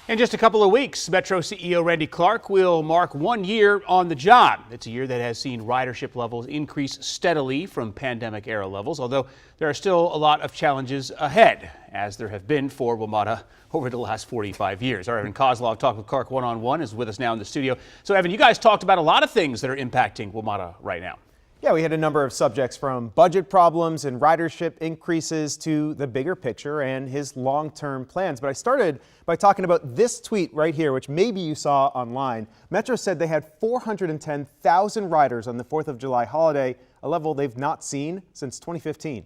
In just a couple of weeks, Metro CEO Randy Clarke will mark 1 year on the job. It's a year that has seen ridership levels increase steadily from pandemic-era levels, although there are still a lot of challenges ahead, as there have been for WMATA over the last 45 years. Our Evan Koslof talked with Clarke one-on-one, is with us now in the studio. So, Evan, you guys talked about a lot of things that are impacting WMATA right now. Yeah, we had a number of subjects from budget problems and ridership increases to the bigger picture and his long-term plans. But I started by talking about this tweet right here, which maybe you saw online. Metro said they had 410,000 riders on the 4th of July holiday, a level they've not seen since 2015.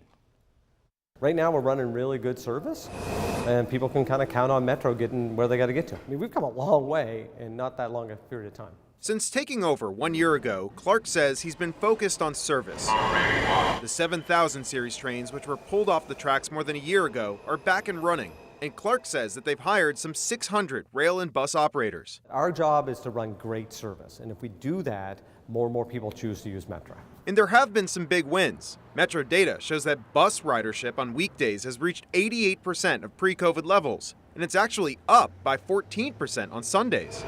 Right now we're running really good service and people can kind of count on Metro getting where they got to get to. I mean, we've come a long way in not that long a period of time. Since taking over 1 year ago, Clarke says he's been focused on service. The 7000 series trains, which were pulled off the tracks more than a year ago, are back and running. And Clarke says that they've hired some 600 rail and bus operators. Our job is to run great service, and if we do that, more and more people choose to use Metro. And there have been some big wins. Metro data shows that bus ridership on weekdays has reached 88% of pre-COVID levels, and it's actually up by 14% on Sundays.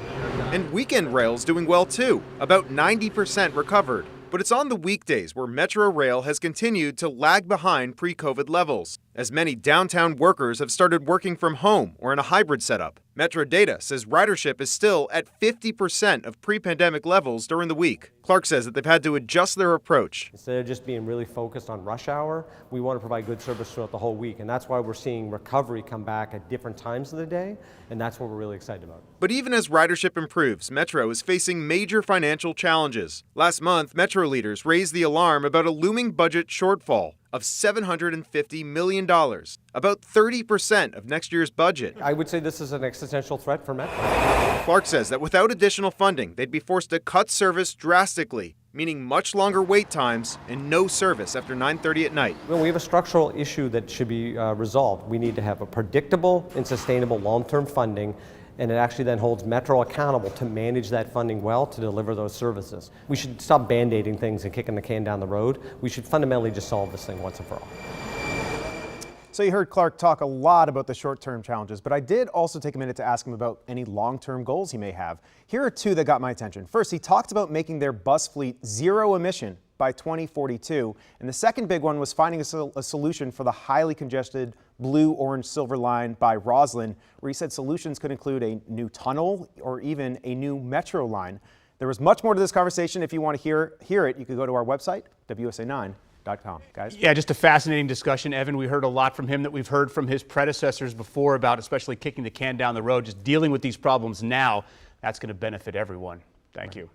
And weekend rail's doing well too, about 90% recovered. But it's on the weekdays where Metro Rail has continued to lag behind pre-COVID levels, as many downtown workers have started working from home or in a hybrid setup. Metro data says ridership is still at 50% of pre-pandemic levels during the week. Clarke says that they've had to adjust their approach. Instead of just being really focused on rush hour, we want to provide good service throughout the whole week, and that's why we're seeing recovery come back at different times of the day, and that's what we're really excited about. But even as ridership improves, Metro is facing major financial challenges. Last month, Metro leaders raised the alarm about a looming budget shortfall of $750 million, about 30% of next year's budget. I would say this is an existential threat for Metro. Clarke says that without additional funding, they'd be forced to cut service drastically, meaning much longer wait times and no service after 9:30 at night. When we have a structural issue that should be resolved, we need to have a predictable and sustainable long-term funding, and it actually then holds Metro accountable to manage that funding well to deliver those services. We should stop band-aiding things and kicking the can down the road. We should fundamentally just solve this thing once and for all. So you heard Clarke talk a lot about the short-term challenges, but I did also take a minute to ask him about any long-term goals he may have. Here are two that got my attention. First, he talked about making their bus fleet zero emission by 2042. And the second big one was finding a solution for the highly congested blue, orange, silver line by Roslyn, where he said solutions could include a new tunnel or even a new metro line. There was much more to this conversation. If you want to hear it, you could go to our website, WSA9.com. Guys? Yeah, just a fascinating discussion, Evan. We heard a lot from him that we've heard from his predecessors before about especially kicking the can down the road, just dealing with these problems now. That's going to benefit everyone. Thank you.